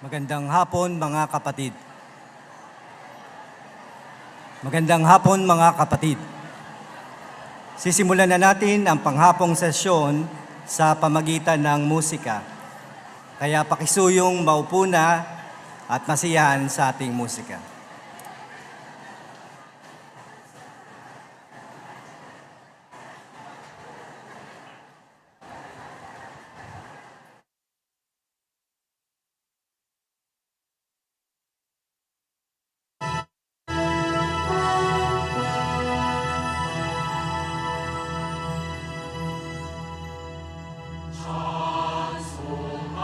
Magandang hapon mga kapatid. Magandang hapon mga kapatid. Sisimulan na natin ang panghapong sesyon sa pamagitan ng musika. Kaya pakisuyong maupo na at masiyahan sa ating musika. 찬송하여라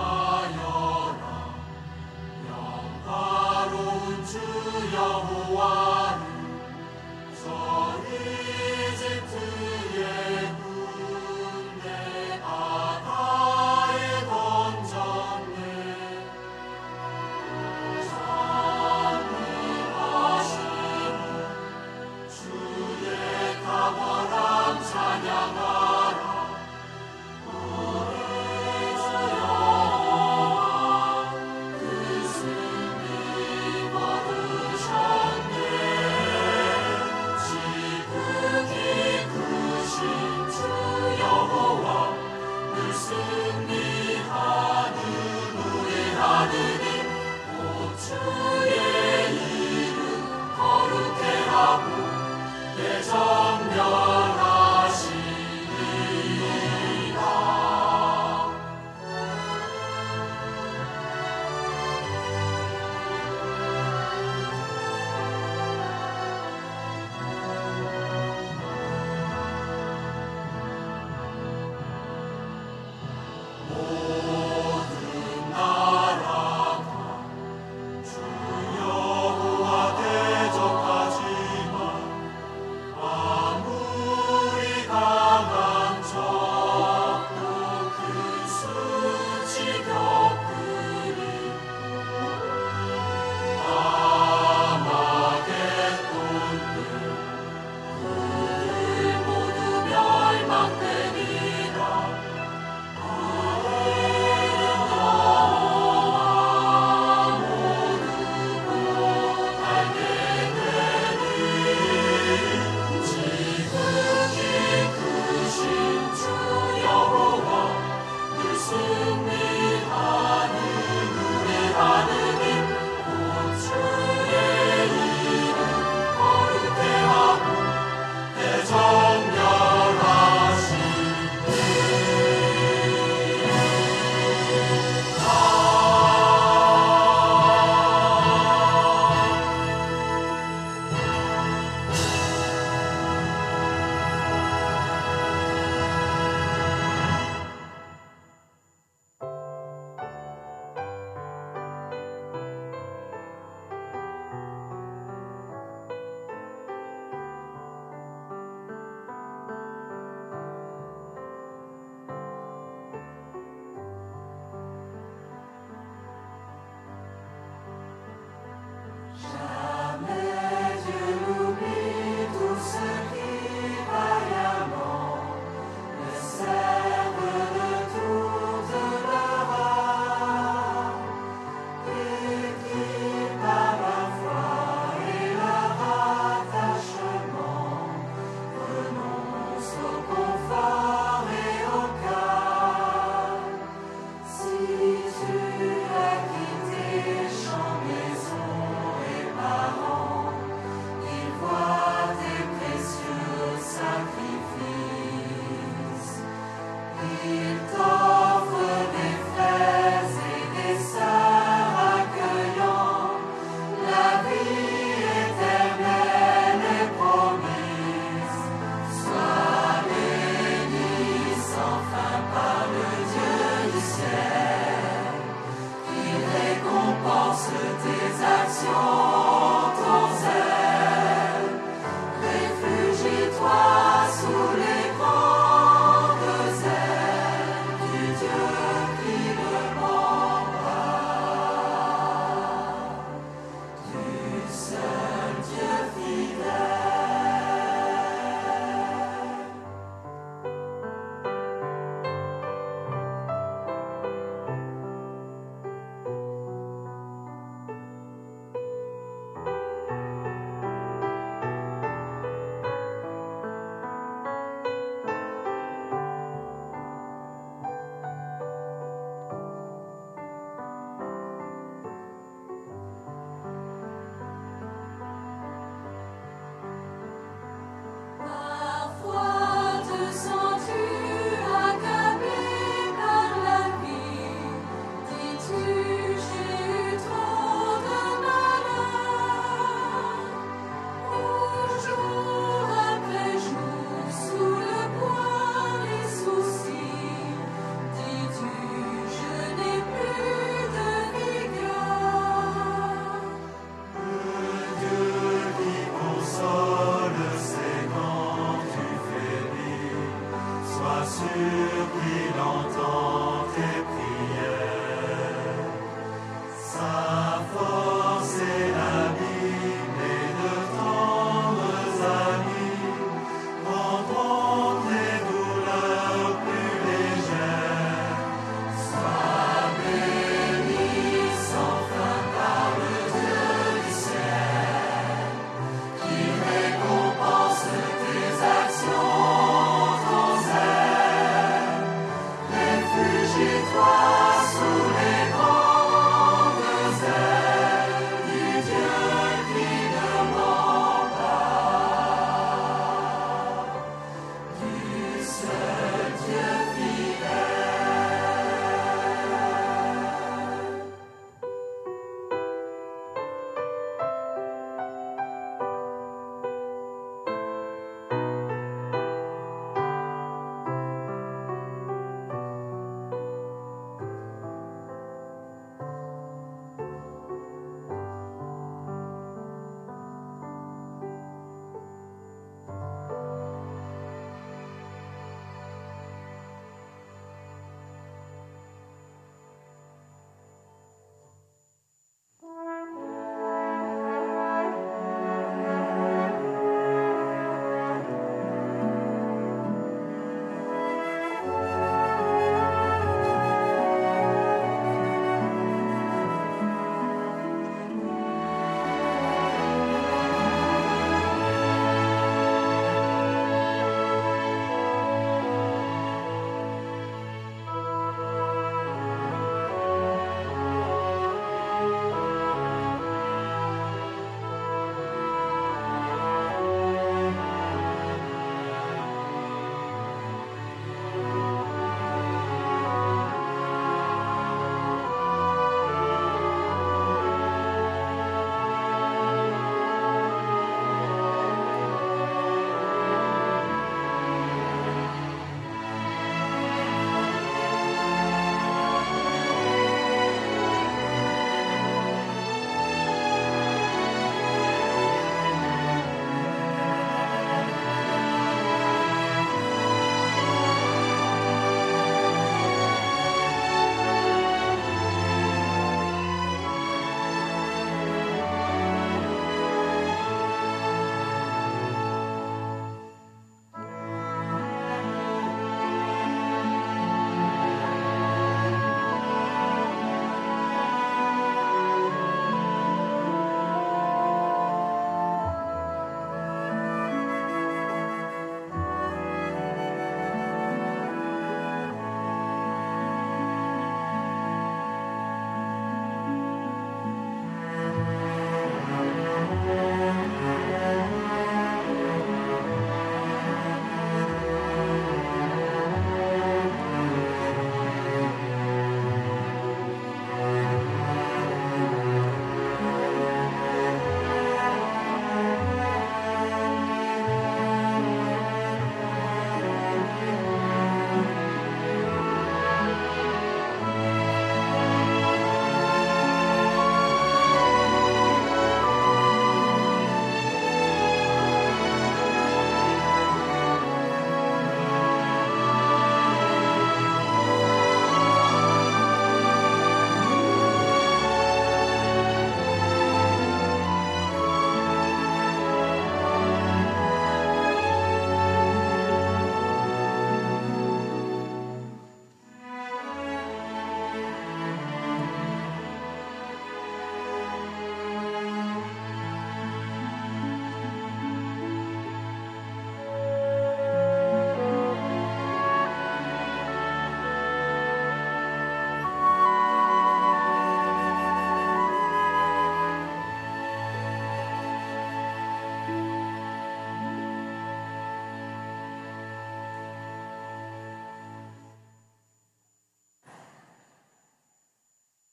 영화로운 주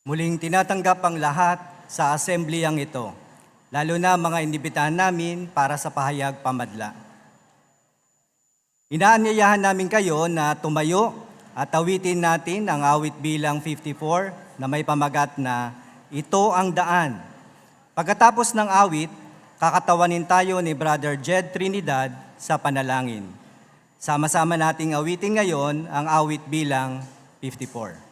Muling tinatanggap ang lahat sa asembleyang ito, lalo na mga inibitahan namin para sa pahayag pamadla. Inaanyayahan namin kayo na tumayo at awitin natin ang awit bilang 54 na may pamagat na "Ito ang daan." Pagkatapos ng awit, kakatawanin tayo ni Brother Jed Trinidad sa panalangin. Sama-sama nating awitin ngayon ang awit bilang 54.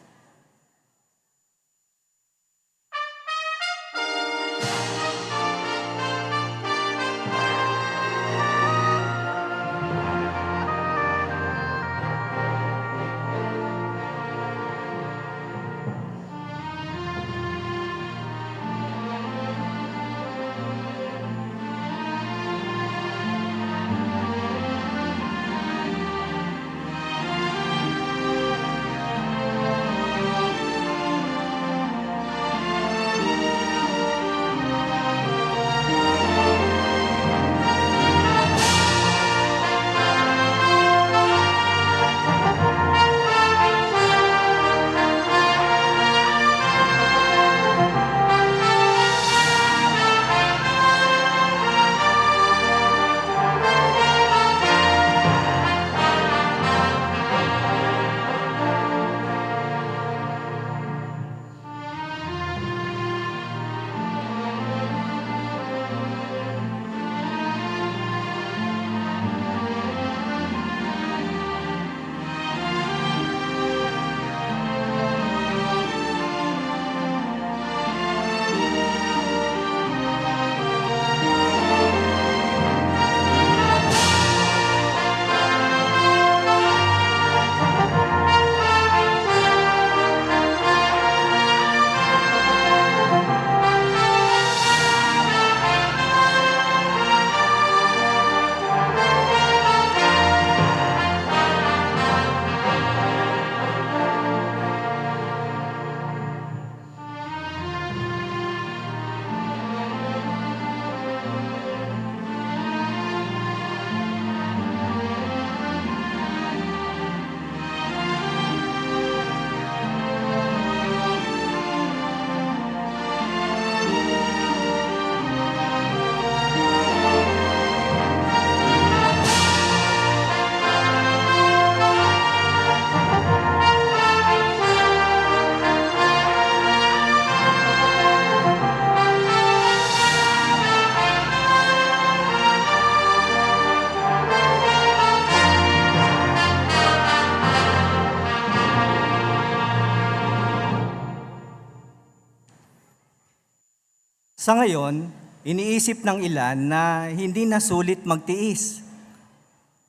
Sa ngayon, iniisip ng ilan na hindi na sulit magtiis.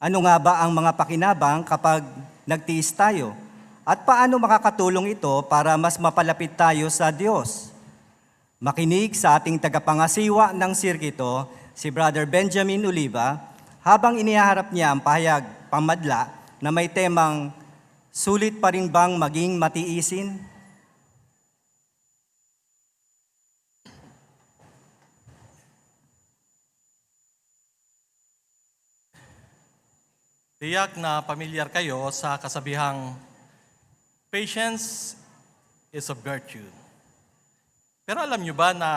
Ano nga ba ang mga pakinabang kapag nagtiis tayo? At paano makakatulong ito para mas mapalapit tayo sa Diyos? Makinig sa ating tagapangasiwa ng sirkito, si Brother Benjamin Oliva, habang inihaharap niya ang pahayag pamadla na may temang "Sulit pa rin bang maging matiisin?" Tiyak na pamilyar kayo sa kasabihang patience is a virtue. Pero alam nyo ba na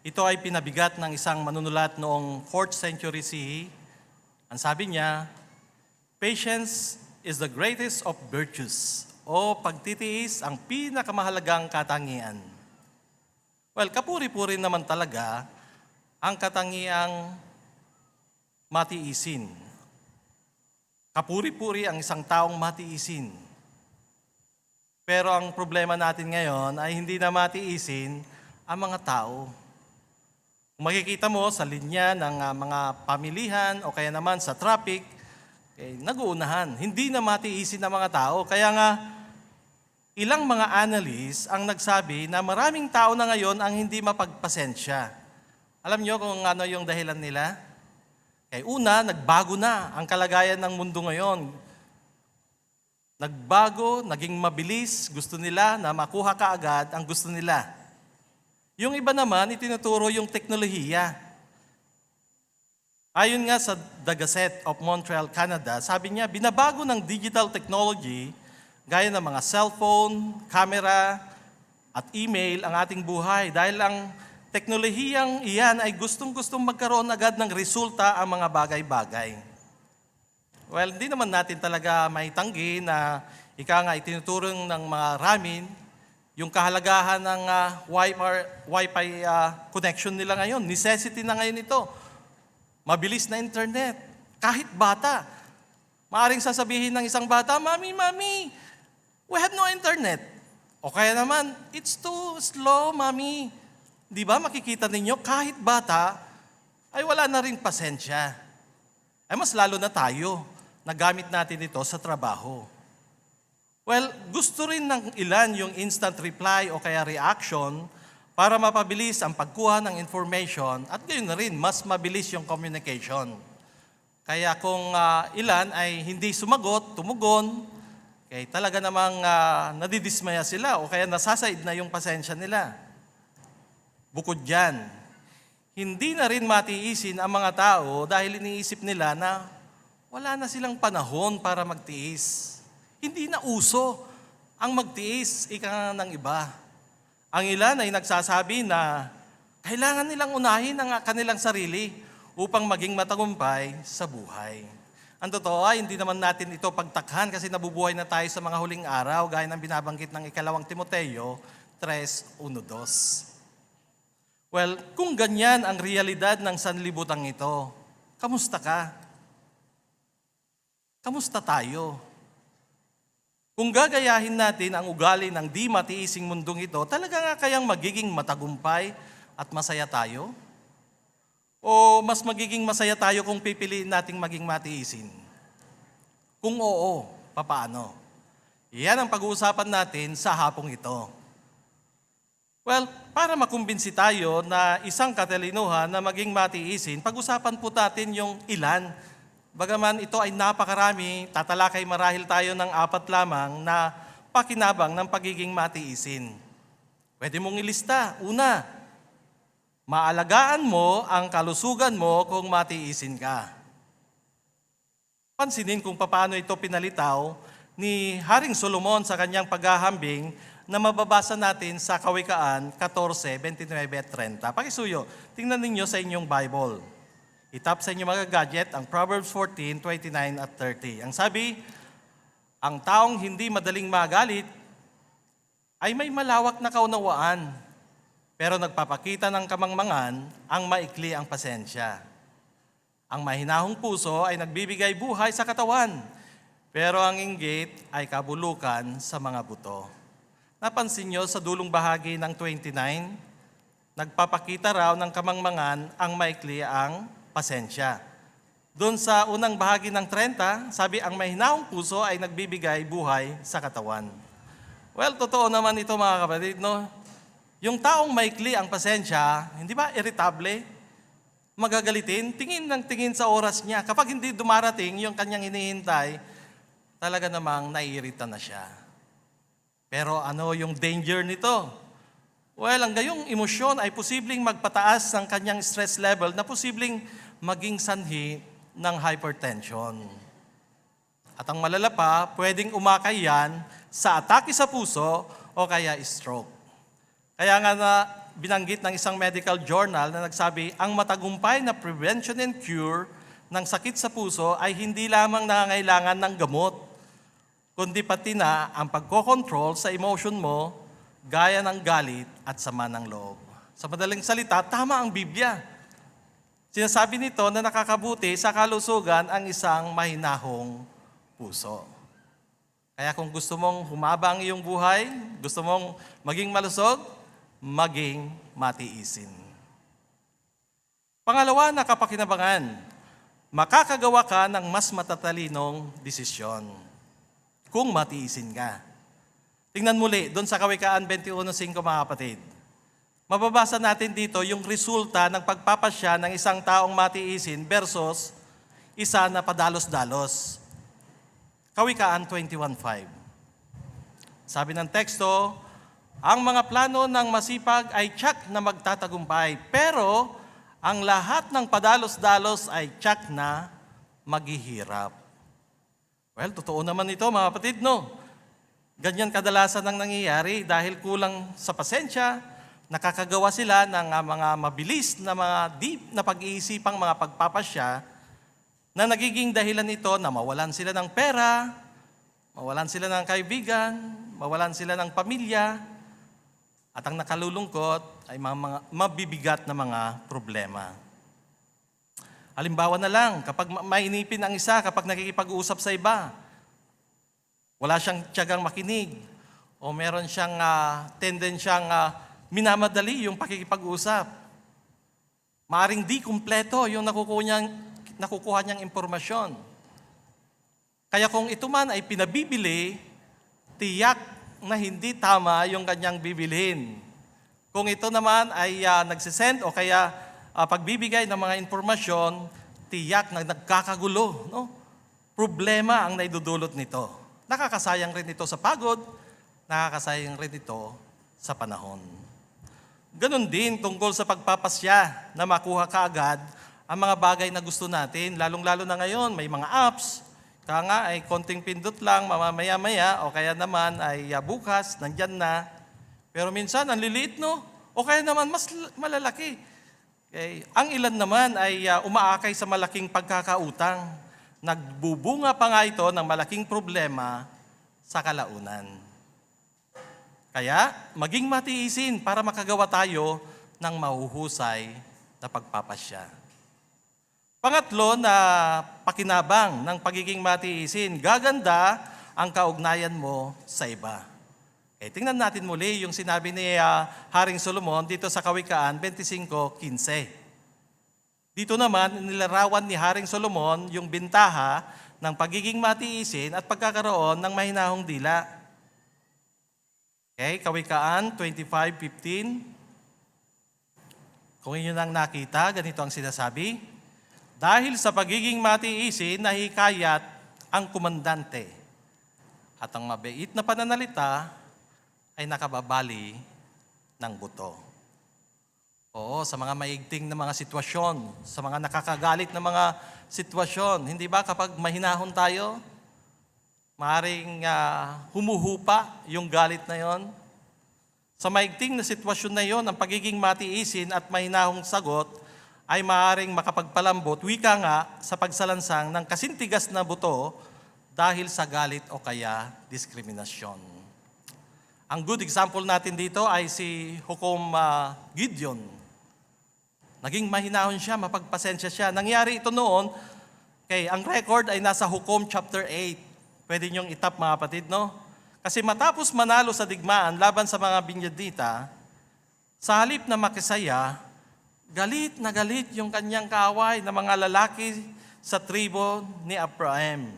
ito ay pinabigat ng isang manunulat noong 4th century CE? Ang sabi niya, patience is the greatest of virtues, o pagtitiis ang pinakamahalagang katangian. Well, kapuri-puri naman talaga ang katangiang matiisin. Kapuri-puri ang isang taong matiisin. Pero ang problema natin ngayon ay hindi na matiisin ang mga tao. Kung makikita mo sa linya ng mga pamilihan o kaya naman sa traffic, nag-uunahan. Hindi na matiisin ang mga tao. Kaya nga, ilang mga analysts ang nagsabi na maraming tao na ngayon ang hindi mapagpasensya. Alam niyo kung ano yung dahilan nila? Una, nagbago na ang kalagayan ng mundo ngayon. Nagbago, naging mabilis, gusto nila na makuha kaagad ang gusto nila. Yung iba naman, itinuturo yung teknolohiya. Ayon nga sa The Gazette of Montreal, Canada, sabi niya, binabago ng digital technology, gaya ng mga cellphone, camera, at email ang ating buhay dahil ang teknolohiyang iyan ay gustong-gustong magkaroon agad ng resulta ang mga bagay-bagay. Well, hindi naman natin talaga maitanggi na ika nga itinuturong ng mga ramin yung kahalagahan ng Wi-Fi connection nila ngayon. Necessity na ngayon ito. Mabilis na internet. Kahit bata. Maaring sasabihin ng isang bata, Mami, we have no internet. O kaya naman, it's too slow, Mami. Di ba makikita ninyo, kahit bata, ay wala na rin pasensya. Ay mas lalo na tayo, nagamit natin ito sa trabaho. Well, gusto rin ng ilan yung instant reply o kaya reaction para mapabilis ang pagkuha ng information at gayon na rin, mas mabilis yung communication. Kaya kung ilan ay hindi sumagot, tumugon, kaya talaga namang nadidismaya sila o kaya nasasaid na yung pasensya nila. Bukod dyan, hindi na rin matiisin ang mga tao dahil iniisip nila na wala na silang panahon para magtiis. Hindi na uso ang magtiis ika ng iba. Ang ilan ay nagsasabi na kailangan nilang unahin ang kanilang sarili upang maging matagumpay sa buhay. Ang totoo ay hindi naman natin ito pagtakhan kasi nabubuhay na tayo sa mga huling araw gaya ng binabanggit ng 2 Timoteo 3:1-2. Well, kung ganyan ang realidad ng sanlibutan ito, kamusta ka? Kamusta tayo? Kung gagayahin natin ang ugali ng di matiising mundong ito, talaga nga kayang magiging matagumpay at masaya tayo? O mas magiging masaya tayo kung pipiliin nating maging matiisin? Kung oo, papaano? Iyan ang pag-uusapan natin sa hapong ito. Well, para makumbinsi tayo na isang katalinuhan na maging matiisin, pag-usapan po natin yung ilan. Bagaman ito ay napakarami, tatalakay marahil tayo ng 4 lamang na pakinabang ng pagiging matiisin. Pwede mong ilista. Una, maalagaan mo ang kalusugan mo kung matiisin ka. Pansinin kung paano ito pinalitaw ni Haring Solomon sa kanyang paghahambing na mababasa natin sa Kawikaan 14:29-30. Pakisuyo, tingnan ninyo sa inyong Bible. Itap sa inyong mga gadget ang Proverbs 14:29-30. Ang sabi, ang taong hindi madaling magalit ay may malawak na kaunawaan, pero nagpapakita ng kamangmangan ang maikli ang pasensya. Ang mahinahong puso ay nagbibigay buhay sa katawan, pero ang inggit ay kabulukan sa mga buto. Napansin nyo sa dulong bahagi ng 29, nagpapakita raw ng kamangmangan ang maikli ang pasensya. Doon sa unang bahagi ng 30, sabi ang mahinahong puso ay nagbibigay buhay sa katawan. Well, totoo naman ito mga kapatid, no? Yung taong maikli ang pasensya, hindi ba irritable? Magagalitin, tingin ng tingin sa oras niya. Kapag hindi dumarating yung kanyang hinihintay, talaga namang naiirita na siya. Pero ano yung danger nito? Well, ang gayong emosyon ay posibleng magpataas ng kanyang stress level na posibleng maging sanhi ng hypertension. At ang malala pa, pwedeng umakay yan sa atake sa puso o kaya stroke. Kaya nga na binanggit ng isang medical journal na nagsabi, ang matagumpay na prevention and cure ng sakit sa puso ay hindi lamang nangangailangan ng gamot, kundi pati na ang pagkokontrol sa emotion mo gaya ng galit at sama ng loob. Sa madaling salita, tama ang Biblia. Sinasabi nito na nakakabuti sa kalusugan ang isang mahinahong puso. Kaya kung gusto mong humaba ang iyong buhay, gusto mong maging malusog, maging matiisin. Pangalawa na kapakinabangan, makakagawa ka ng mas matatalinong desisyon kung matiisin ka. Tingnan muli, doon sa Kawikaan 21:5 mga kapatid. Mababasa natin dito yung resulta ng pagpapasya ng isang taong matiisin versus isa na padalos-dalos. Kawikaan 21:5. Sabi ng teksto, ang mga plano ng masipag ay tiyak na magtatagumpay, pero ang lahat ng padalos-dalos ay tiyak na maghihirap. Well, totoo naman ito mga kapatid, no? Ganyan kadalasan ang nangyayari dahil kulang sa pasensya, nakakagawa sila ng mga mabilis na mga deep na pag-iisipang mga pagpapasya na nagiging dahilan nito na mawalan sila ng pera, mawalan sila ng kaibigan, mawalan sila ng pamilya, at ang nakalulungkot ay mga mabibigat na mga problema. Halimbawa na lang, kapag mainipin ang isa, kapag nakikipag-usap sa iba, wala siyang tiyagang makinig, o meron siyang tendensyang minamadali yung pakikipag-usap. Maaring di kumpleto yung nakukuha niyang impormasyon. Kaya kung ito man ay pinabibili, tiyak na hindi tama yung kanyang bibilhin. Kung ito naman ay nagsisend o kaya pagbibigay ng mga impormasyon, tiyak na nagkakagulo. No? Problema ang naidudulot nito. Nakakasayang rin ito sa pagod, nakakasayang rin ito sa panahon. Ganon din tungkol sa pagpapasya na makuha kaagad ang mga bagay na gusto natin, lalong-lalo na ngayon, may mga apps, kaya nga ay konting pindot lang, mamamaya-maya, o kaya naman ay bukas, nandyan na. Pero minsan, ang liliit, no? O kaya naman, mas malalaki. Okay. Ang ilan naman ay umaakay sa malaking pagkakautang. Nagbubunga pa nga ito ng malaking problema sa kalaunan. Kaya, maging matiisin para makagawa tayo ng mahuhusay na pagpapasya. Pangatlo na pakinabang ng pagiging matiisin, gaganda ang kaugnayan mo sa iba. Tingnan natin muli yung sinabi ni Haring Solomon dito sa Kawikaan 25:15. Dito naman, nilarawan ni Haring Solomon yung bintaha ng pagiging matiisin at pagkakaroon ng mahinahong dila. Okay, Kawikaan 25:15. Kung inyo nang nakita, ganito ang sinasabi. Dahil sa pagiging matiisin, nahikayat ang komandante. At ang mabait na pananalita ay nakababali ng buto. Oo, sa mga maigting na mga sitwasyon, sa mga nakakagalit na mga sitwasyon, hindi ba kapag mahinahon tayo, maaaring humuhupa yung galit na yon? Sa maigting na sitwasyon na yon, ang pagiging matiisin at mahinahong sagot ay maaaring makapagpalambot, wika nga, sa pagsalansang ng kasintigas na buto dahil sa galit o kaya diskriminasyon. Ang good example natin dito ay si Hukom Gideon. Naging mahinahon siya, mapagpasensya siya. Nangyari ito noon, ang record ay nasa Hukom chapter 8. Pwede niyong itap mga kapatid, no? Kasi matapos manalo sa digmaan laban sa mga Binyadita, sa halip na makisaya, galit na galit yung kanyang kaaway na mga lalaki sa tribo ni Abraham.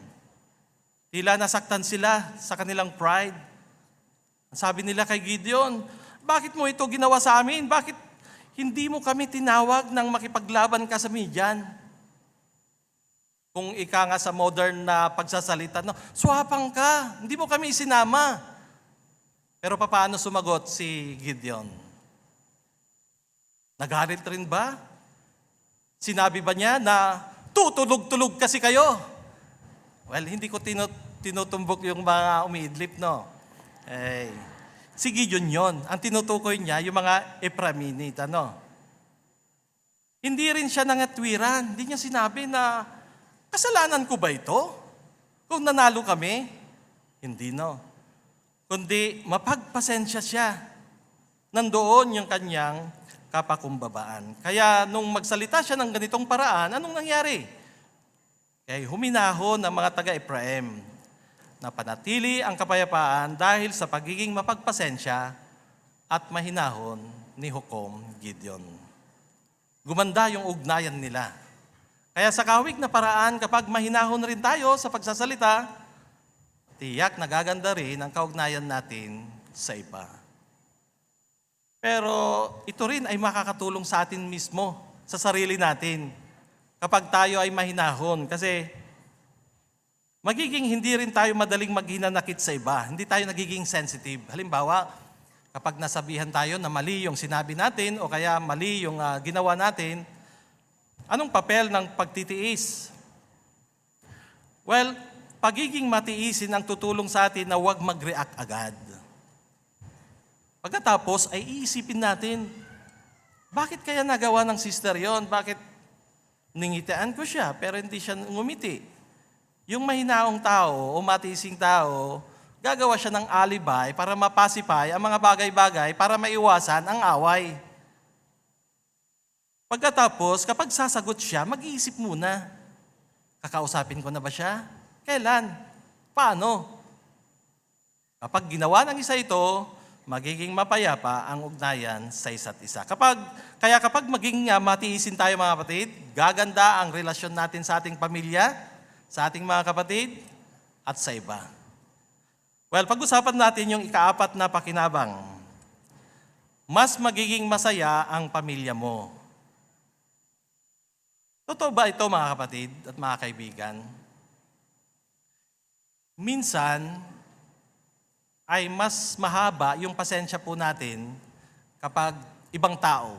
Tila nasaktan sila sa kanilang pride. Sabi nila kay Gideon, bakit mo ito ginawa sa amin? Bakit hindi mo kami tinawag nang makipaglaban ka sa Midian? Kung ika nga sa modern na pagsasalita, no, swapang ka, hindi mo kami isinama. Pero paano sumagot si Gideon? Nagalit rin ba? Sinabi ba niya na tutulog-tulog kasi kayo? Well, hindi ko tinutumbok yung mga umiidlip, no? Si Gideon yon. Ang tinutukoy niya, yung mga Ephraimite, ano? Hindi rin siya nangatwiran. Hindi niya sinabi na, kasalanan ko ba ito? Kung nanalo kami? Hindi, no? Kundi mapagpasensya siya. Nandoon yung kanyang kapakumbabaan. Kaya nung magsalita siya ng ganitong paraan, anong nangyari? Huminahon ang mga taga-Ephraim na panatili ang kapayapaan dahil sa pagiging mapagpasensya at mahinahon ni Hukom Gideon. Gumanda yung ugnayan nila. Kaya sa kawig na paraan, kapag mahinahon rin tayo sa pagsasalita, tiyak nagaganda rin ang kaugnayan natin sa iba. Pero ito rin ay makakatulong sa atin mismo, sa sarili natin, kapag tayo ay mahinahon. Kasi magiging hindi rin tayo madaling maghinanakit sa iba. Hindi tayo nagiging sensitive. Halimbawa, kapag nasabihan tayo na mali yung sinabi natin o kaya mali yung ginawa natin, anong papel ng pagtitiis? Well, pagiging matiisin ang tutulong sa atin na huwag mag-react agad. Pagkatapos ay iisipin natin, bakit kaya nagawa ng sister yon? Bakit ningitian ko siya pero hindi siya ngumiti? Yung mahinaong tao o matiising tao, gagawa siya ng alibay para mapasipay ang mga bagay-bagay para maiwasan ang away. Pagkatapos, kapag sasagot siya, mag-iisip muna. Kakausapin ko na ba siya? Kailan? Paano? Kapag ginawa ng isa ito, magiging mapayapa ang ugnayan sa isa't isa. Kaya kapag maging matiisin tayo mga kapatid, gaganda ang relasyon natin sa ating pamilya, sa ating mga kapatid, at sa iba. Well, pag-usapan natin yung ikaapat na pakinabang. Mas magiging masaya ang pamilya mo. Totoo ba ito mga kapatid at mga kaibigan? Minsan, ay mas mahaba yung pasensya po natin kapag ibang tao.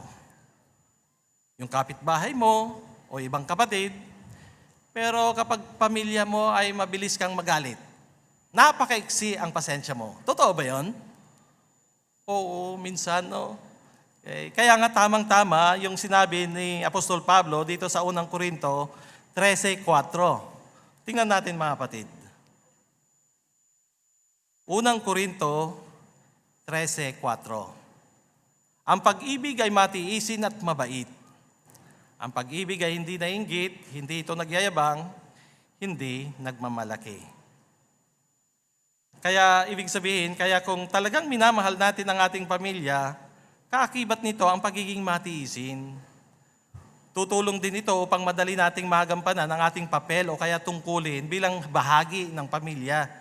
Yung kapitbahay mo o ibang kapatid, pero kapag pamilya mo ay mabilis kang magalit. Napakaiksi ang pasensya mo. Totoo ba yun? Oo, minsan, no? Kaya nga tamang-tama yung sinabi ni Apostol Pablo dito sa unang Korinto 13:4. Tingnan natin mga kapatid. Unang Korinto 13:4. Ang pag-ibig ay matiisin at mabait. Ang pag-ibig ay hindi nainggit, hindi ito nagyayabang, hindi nagmamalaki. Kaya ibig sabihin, kaya kung talagang minamahal natin ang ating pamilya, kaakibat nito ang pagiging matiisin. Tutulong din ito upang madali nating magampanan ang ating papel o kaya tungkulin bilang bahagi ng pamilya.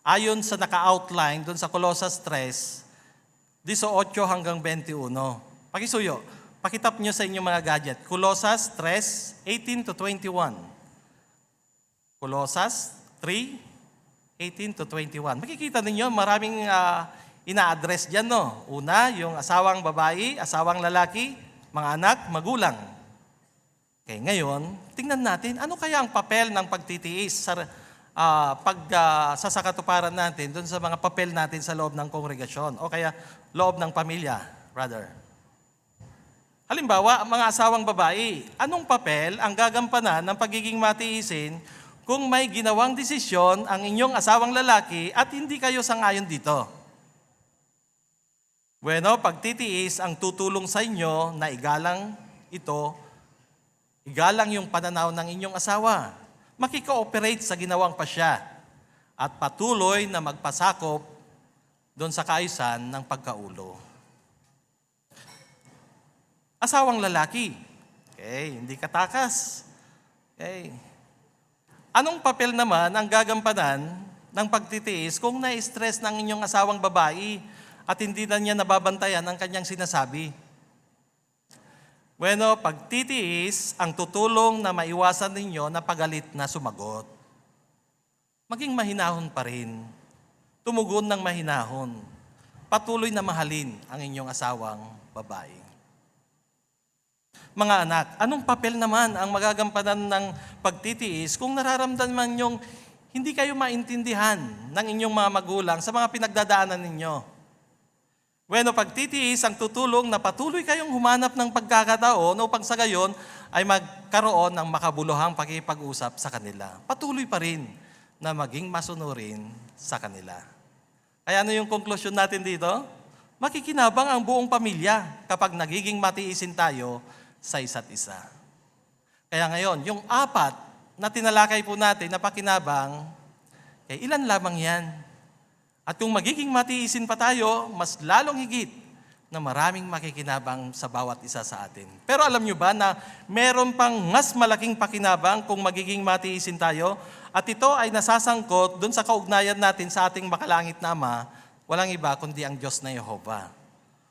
Ayon sa naka-outline doon sa Colossus 3:18 hanggang 21. Pakisuyo, pakitap nyo sa inyong mga gadget. Colossus 3:18-21. Colossus 3:18-21. Makikita ninyo, maraming ina-address dyan, no? Una, yung asawang babae, asawang lalaki, mga anak, magulang. Okay, ngayon, tingnan natin, ano kaya ang papel ng pagtitiis sa sasakatuparan natin doon sa mga papel natin sa loob ng kongregasyon o kaya loob ng pamilya, brother. Halimbawa, mga asawang babae, anong papel ang gagampanan ng pagiging matiisin kung may ginawang desisyon ang inyong asawang lalaki at hindi kayo sang-ayon dito? Bueno, pagtitiis ang tutulong sa inyo na igalang ito, igalang yung pananaw ng inyong asawa. Makikooperate sa ginawang pasya at patuloy na magpasakop doon sa kaayusan ng pagkaulo. Asawang lalaki, okay, hindi katakas. Okay. Anong papel naman ang gagampanan ng pagtitiis kung na-stress ng inyong asawang babae at hindi na niya nababantayan ang kanyang sinasabi? Bueno, pagtitiis ang tutulong na maiwasan ninyo na pagalit na sumagot. Maging mahinahon pa rin. Tumugon ng mahinahon. Patuloy na mahalin ang inyong asawang babae. Mga anak, anong papel naman ang magagampanan ng pagtitiis kung nararamdaman nyong hindi kayo maintindihan ng inyong mga magulang sa mga pinagdadaanan ninyo? Bueno, pagtitiis ang tutulong na patuloy kayong humanap ng pagkakataon upang sa gayon ay magkaroon ng makabuluhang pakipag-usap sa kanila. Patuloy pa rin na maging masunurin sa kanila. Kaya ano yung konklusyon natin dito? Makikinabang ang buong pamilya kapag nagiging matiisin tayo sa isa't isa. Kaya ngayon, yung apat na tinalakay po natin na pakinabang, ilan lamang yan? At kung magiging matiisin pa tayo, mas lalong higit na maraming makikinabang sa bawat isa sa atin. Pero alam nyo ba na meron pang mas malaking pakinabang kung magiging matiisin tayo? At ito ay nasasangkot doon sa kaugnayan natin sa ating makalangit na Ama, walang iba kundi ang Diyos na Yehova.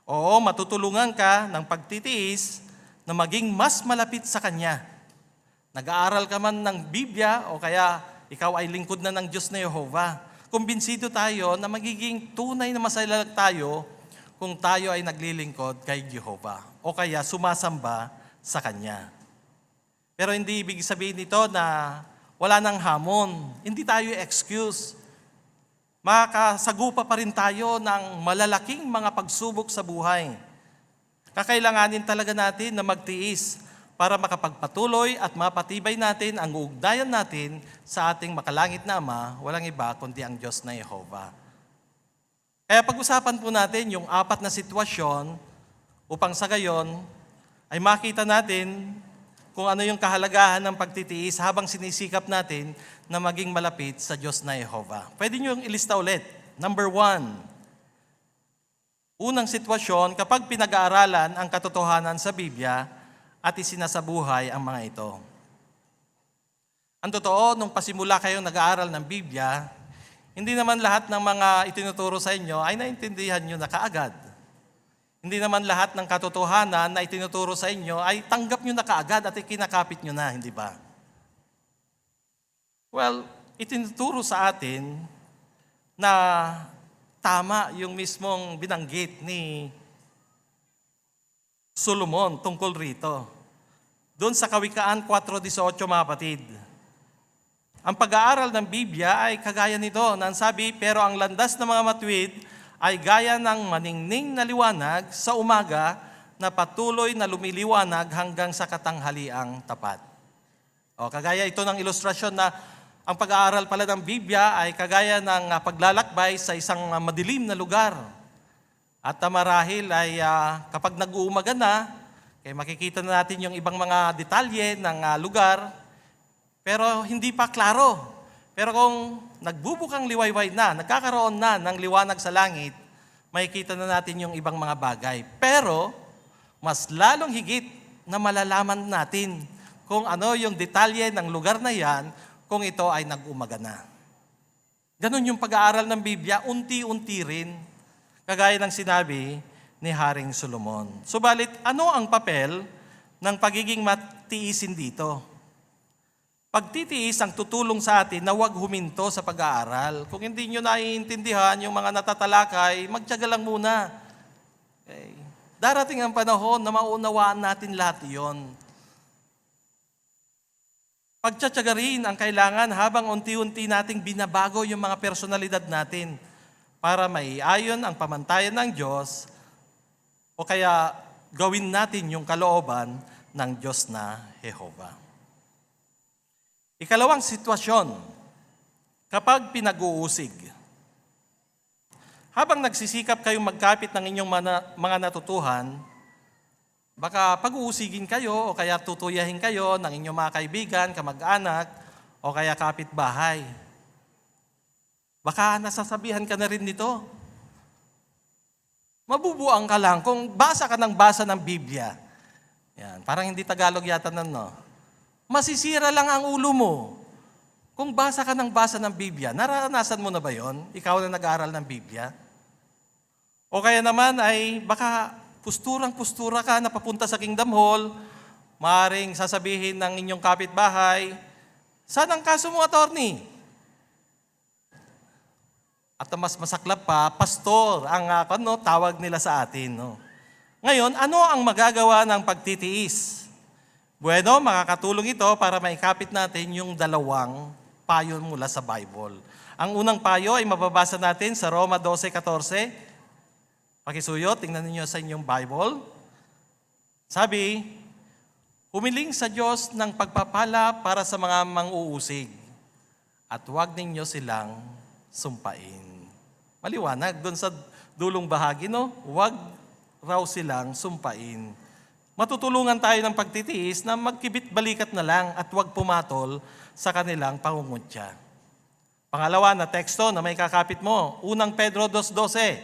Oo, matutulungan ka ng pagtitiis na maging mas malapit sa Kanya. Nag-aaral ka man ng Biblia o kaya ikaw ay lingkod na ng Diyos na Yehova. Kumbinsido tayo na magiging tunay na masaya tayo kung tayo ay naglilingkod kay Jehovah o kaya sumasamba sa Kanya. Pero hindi ibig sabihin nito na wala nang hamon. Hindi tayo excuse. Makakasagupa pa rin tayo ng malalaking mga pagsubok sa buhay. Kakailanganin talaga natin na magtiis para makapagpatuloy at mapatibay natin ang ugnayan natin sa ating makalangit na Ama, walang iba kundi ang Diyos na Jehovah. Kaya pag-usapan po natin yung 4 na sitwasyon upang sa gayon ay makita natin kung ano yung kahalagahan ng pagtitiis habang sinisikap natin na maging malapit sa Diyos na Jehovah. Pwede nyo yung ilista ulit. Number 1, unang sitwasyon kapag pinag-aaralan ang katotohanan sa Biblia at isinasabuhay ang mga ito. Ang totoo, nung pasimula kayong nag-aaral ng Biblia, hindi naman lahat ng mga itinuturo sa inyo ay naintindihan nyo na kaagad. Hindi naman lahat ng katotohanan na itinuturo sa inyo ay tanggap nyo na kaagad at ikinakapit nyo na, hindi ba? Well, itinuturo sa atin na tama yung mismong binanggit ni Solomon tungkol rito. Doon sa Kawikaan 4:18, mga kapatid. Ang pag-aaral ng Biblia ay kagaya nito, na sabi, pero ang landas ng mga matuwid ay gaya ng maningning na liwanag sa umaga na patuloy na lumiliwanag hanggang sa katanghaliang tapat. O, kagaya ito ng ilustrasyon na ang pag-aaral pala ng Biblia ay kagaya ng paglalakbay sa isang madilim na lugar. At marahil ay kapag nag-uumaga na, kaya makikita na natin yung ibang mga detalye ng lugar, pero hindi pa klaro. Pero kung nagbubukang liwayway na, nagkakaroon na ng liwanag sa langit, makikita na natin yung ibang mga bagay. Pero, mas lalong higit na malalaman natin kung ano yung detalye ng lugar na yan kung ito ay nag-umaga na. Ganon yung pag-aaral ng Biblia, unti-unti rin. Kagaya ng sinabi ni Haring Solomon. Subalit, ano ang papel ng pagiging matiisin dito? Pagtitiis ang tutulong sa atin na huwag huminto sa pag-aaral. Kung hindi nyo naiintindihan yung mga natatalakay, magtiyaga lang muna. Okay. Darating ang panahon na maunawaan natin lahat iyon. Pagtitiyaga rin ang kailangan habang unti-unti nating binabago yung mga personalidad natin para maiayon ang pamantayan ng Diyos o kaya gawin natin yung kalooban ng Diyos na Jehovah. Ikalawang sitwasyon, kapag pinag-uusig. Habang nagsisikap kayong magkapit ng inyong mga natutuhan, baka pag-uusigin kayo o kaya tutuyahin kayo ng inyong mga kaibigan, kamag-anak o kaya kapitbahay. Baka nasasabihan ka na rin nito. Mabubuang ka lang kung basa ka ng basa ng Biblia. Yan, parang hindi Tagalog yata nun, no? Masisira lang ang ulo mo. Kung basa ka ng basa ng Biblia, naranasan mo na ba yon? Ikaw na nag-aaral ng Biblia? O kaya naman ay baka pusturang-pustura ka na papunta sa Kingdom Hall, maaaring sasabihin ng inyong kapitbahay, saan ang kaso mo, attorney? At mas masaklap pa, pastor ang tawag nila sa atin. No? Ngayon, ano ang magagawa ng pagtitiis? Bueno, makakatulong ito para maikapit natin yung dalawang payo mula sa Bible. Ang unang payo ay mababasa natin sa Roma 12:14. Pakisuyo, tingnan ninyo sa inyong Bible. Sabi, humiling sa Diyos ng pagpapala para sa mga mang-uusig at huwag ninyo silang sumpain. Maliwanag doon sa dulong bahagi, no? Huwag raw silang sumpain. Matutulungan tayo ng pagtitiis na magkibit-balikat na lang at huwag pumatol sa kanilang pangungutya. Pangalawa na teksto na may kakapit mo, unang Pedro 2:12.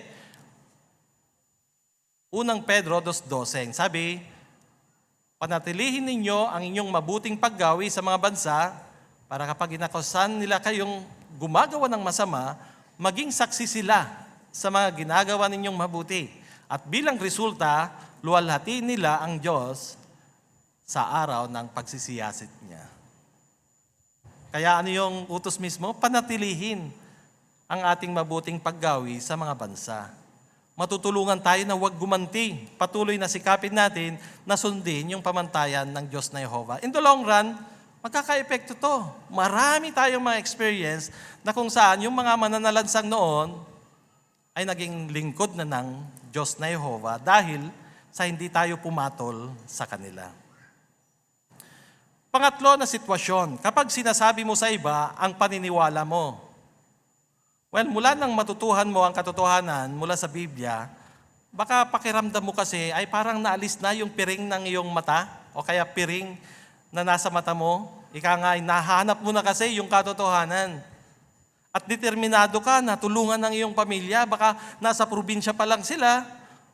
Unang Pedro 2:12. Sabi, panatilihin ninyo ang inyong mabuting paggawi sa mga bansa para kapag inakusan nila kayong gumagawa ng masama, maging saksi sila sa mga ginagawa ninyong mabuti. At bilang resulta, luwalhatiin nila ang Diyos sa araw ng pagsisiyasit niya. Kaya ano yung utos mismo? Panatilihin ang ating mabuting paggawi sa mga bansa. Matutulungan tayo na huwag gumanti. Patuloy na sikapin natin na sundin yung pamantayan ng Diyos na Jehovah. In the long run, magkaka-epekto to. Marami tayong mga experience na kung saan yung mga mananalansang noon ay naging lingkod na ng Diyos na Yehova dahil sa hindi tayo pumatol sa kanila. Pangatlo na sitwasyon, kapag sinasabi mo sa iba ang paniniwala mo. Well, mula nang matutuhan mo ang katotohanan mula sa Biblia, baka pakiramdam mo kasi ay parang naalis na yung piring ng iyong mata o kaya piring na nasa mata mo. Ika nga, nahanap mo na kasi yung katotohanan. At determinado ka na tulungan ng iyong pamilya. Baka nasa probinsya pa lang sila.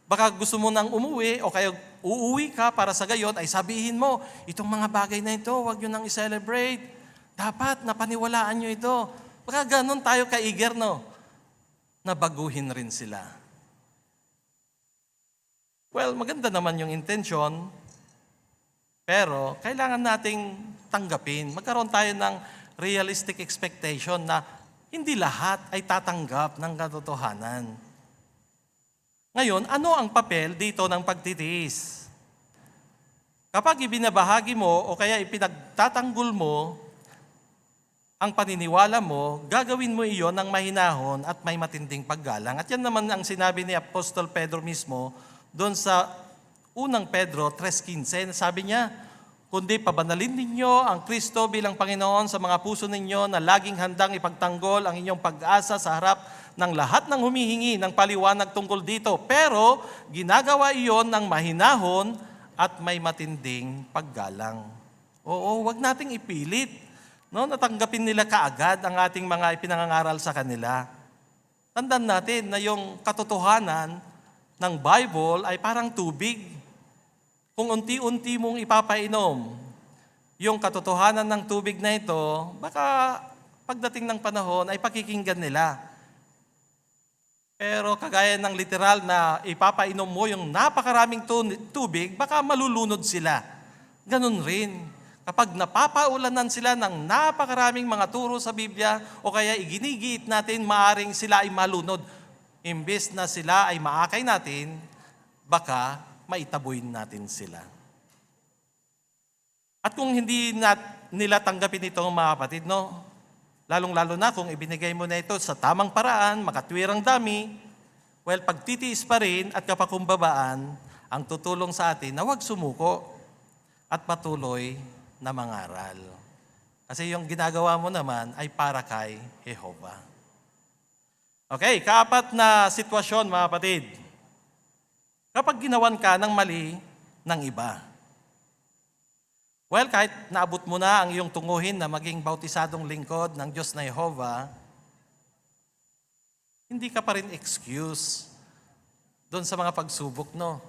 Baka gusto mo nang umuwi o kaya uuwi ka para sa gayon ay sabihin mo, itong mga bagay na ito, huwag nyo nang i-celebrate. Dapat napaniwalaan nyo ito. Baka ganun tayo ka-eager, no? Na baguhin rin sila. Well, maganda naman yung intention, pero kailangan nating tanggapin. Magkaroon tayo ng realistic expectation na hindi lahat ay tatanggap ng katotohanan. Ngayon, ano ang papel dito ng pagtitiis? Kapag ibinabahagi mo o kaya ipinagtatanggol mo ang paniniwala mo, gagawin mo iyon ng mahinahon at may matinding paggalang. At yan naman ang sinabi ni Apostol Pedro mismo doon sa unang Pedro 3:15. Sabi niya, kundi pabanalin ninyo ang Kristo bilang Panginoon sa mga puso ninyo na laging handang ipagtanggol ang inyong pag-asa sa harap ng lahat ng humihingi ng paliwanag tungkol dito. Pero ginagawa iyon ng mahinahon at may matinding paggalang. Oo, wag nating ipilit. No, natanggapin nila kaagad ang ating mga ipinangangaral sa kanila. Tandaan natin na yung katotohanan ng Bible ay parang tubig. Kung unti-unti mong ipapainom yung katotohanan ng tubig na ito, baka pagdating ng panahon ay pakikinggan nila. Pero kagaya ng literal na ipapainom mo yung napakaraming tubig, baka malulunod sila. Ganun rin. Kapag napapaulanan sila ng napakaraming mga turo sa Biblia o kaya iginigiit natin, maaring sila ay malunod. Imbes na sila ay maakay natin, baka maitaboy natin sila. At kung hindi nila tanggapin ito mga kapatid, no? Lalong-lalo na kung ibinigay mo na ito sa tamang paraan, makatwirang dami, well, pagtitiis pa rin at kapakumbabaan ang tutulong sa atin na huwag sumuko at patuloy na mangaral. Kasi yung ginagawa mo naman ay para kay Jehovah. Okay, kaapat na sitwasyon mga kapatid. Kapag ginawan ka ng mali ng iba. Well, kahit naabot mo na ang iyong tunguhin na maging bautisadong lingkod ng Diyos na Jehovah, hindi ka pa rin excuse doon sa mga pagsubok, no?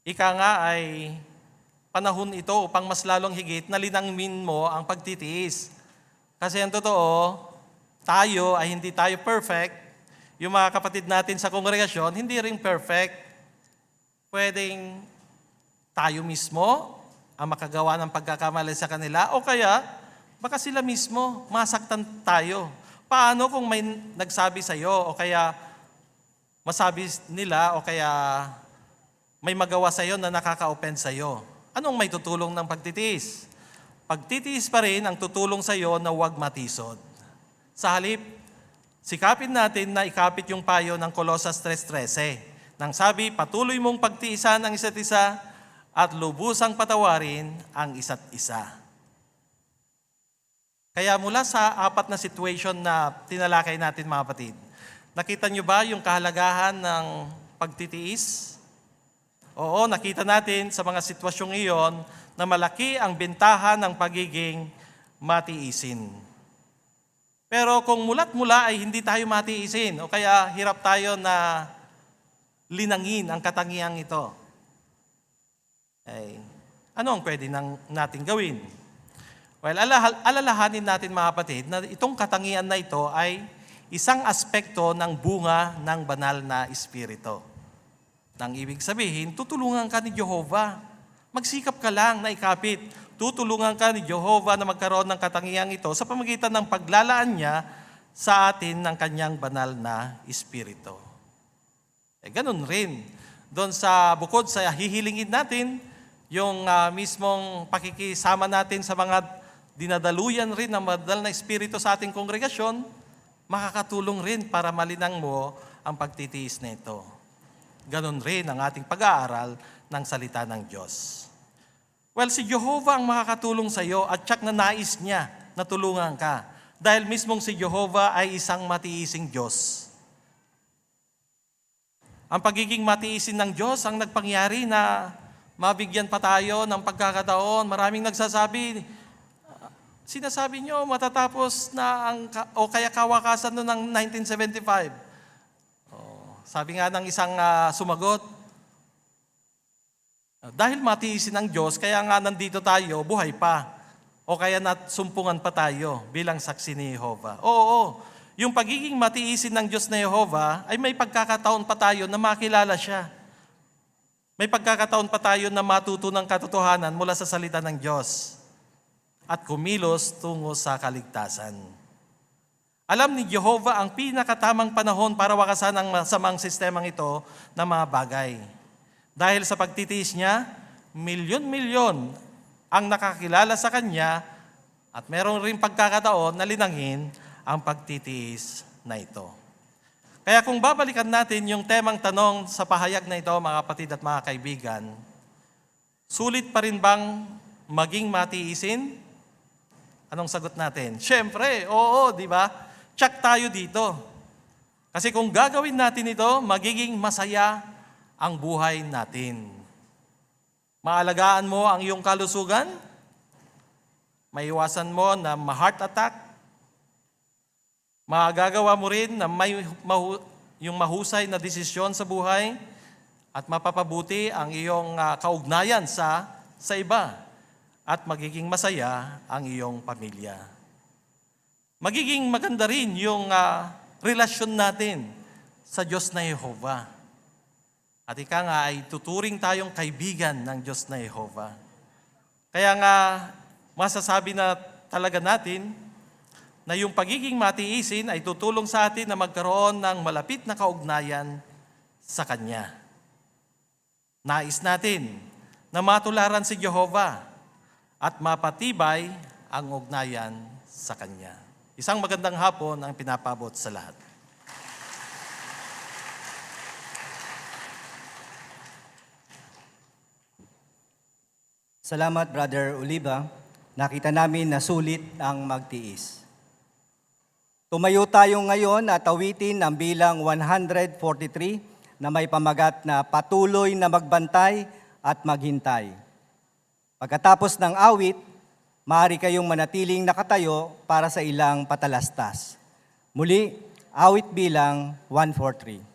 Ika nga ay panahon ito upang mas lalong higit na linangmin mo ang pagtitiis. Kasi ang totoo, tayo ay hindi tayo perfect. Yung mga kapatid natin sa kongregasyon, hindi rin perfect. Pwedeng tayo mismo ang makagawa ng pagkakamali sa kanila o kaya baka sila mismo masaktan tayo. Paano kung may nagsabi sa iyo o kaya masabi nila o kaya may magawa sa iyo na nakaka-offend sa iyo? Anong may tutulong ng pagtitiis? Pagtitiis pa rin ang tutulong sa iyo na huwag matisod. Sa halip, sikapin natin na ikapit yung payo ng Colosas 3:13. Nang sabi, patuloy mong pagtiisan ang isa't isa at lubusang patawarin ang isa't isa. Kaya mula sa apat na situation na tinalakay natin mga kapatid, nakita nyo ba yung kahalagahan ng pagtitiis? Oo, nakita natin sa mga sitwasyong iyon na malaki ang bentahan ng pagiging matiisin. Pero kung mula't-mula ay hindi tayo matiisin o kaya hirap tayo na linangin ang katangiang ito, ay ano ang pwede natin gawin? Well, alalahanin natin mga kapatid na itong katangian na ito ay isang aspekto ng bunga ng banal na espiritu. Nang ibig sabihin, tutulungan ka ni Jehovah. Magsikap ka lang na ikapit. Tutulungan ka ni Jehovah na magkaroon ng katangiang ito sa pamamagitan ng paglalaan niya sa atin ng kanyang banal na espiritu. Ganun rin. Doon sa bukod sa hihilingin natin, yung mismong pakikisama natin sa mga dinadaluyan rin ng banal na Espiritu sa ating kongregasyon, makakatulong rin para malinang mo ang pagtitiis na ito. Ganon rin ang ating pag-aaral ng salita ng Diyos. Well, si Jehovah ang makakatulong sa iyo at tsak na nais niya na tulungan ka. Dahil mismong si Jehovah ay isang matiising Diyos. Ang pagiging matiisin ng Diyos ang nagpangyari na mabigyan pa tayo ng pagkakataon. Maraming nagsasabi, sinasabi nyo matatapos na o kaya kawakasan no ng 1975. Sabi nga ng isang sumagot, dahil matiisin ng Diyos, kaya nga nandito tayo, buhay pa. O kaya natsumpungan pa tayo bilang saksi ni Jehovah. Oo, yung pagiging matiisin ng Diyos na Jehovah ay may pagkakataon pa tayo na makilala siya. May pagkakataon pa tayo na matuto ng katotohanan mula sa salita ng Diyos at kumilos tungo sa kaligtasan. Alam ni Jehovah ang pinakatamang panahon para wakasan ang masamang sistemang ito ng mga bagay. Dahil sa pagtitiis niya, milyon-milyon ang nakakilala sa Kanya at meron rin pagkakataon na linangin ang pagtitiis na ito. Kaya kung babalikan natin yung temang tanong sa pahayag na ito, mga kapatid at mga kaibigan, sulit pa rin bang maging matiisin? Anong sagot natin? Siyempre, oo, di ba? Check tayo dito. Kasi kung gagawin natin ito, magiging masaya ang buhay natin. Maalagaan mo ang iyong kalusugan, maiwasan mo na ma-heart attack, magagawa mo rin na yung mahusay na desisyon sa buhay at mapapabuti ang iyong kaugnayan sa iba at magiging masaya ang iyong pamilya. Magiging maganda rin yung relasyon natin sa Diyos na Jehovah. At ika nga ay tuturing tayong kaibigan ng Diyos na Jehovah. Kaya nga masasabi na talaga natin na yung pagiging matiisin ay tutulong sa atin na magkaroon ng malapit na kaugnayan sa Kanya. Nais natin na matularan si Jehovah at mapatibay ang ugnayan sa Kanya. Isang magandang hapon ang pinapabot sa lahat. Salamat, Brother Oliva. Nakita namin na sulit ang magtiis. Tumayo tayo ngayon at awitin ang bilang 143 na may pamagat na patuloy na magbantay at maghintay. Pagkatapos ng awit, maaari kayong manatiling nakatayo para sa ilang patalastas. Muli, awit bilang 143.